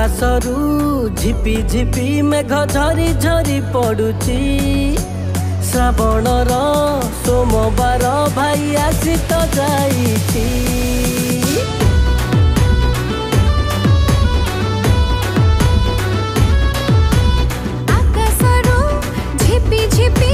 आकाशरू झिपी झिपी मेघ झरी झरी पड़ुची श्रावणर सोमवार भाई आसी तो जाइछी। आकाशरू झिपी झिपी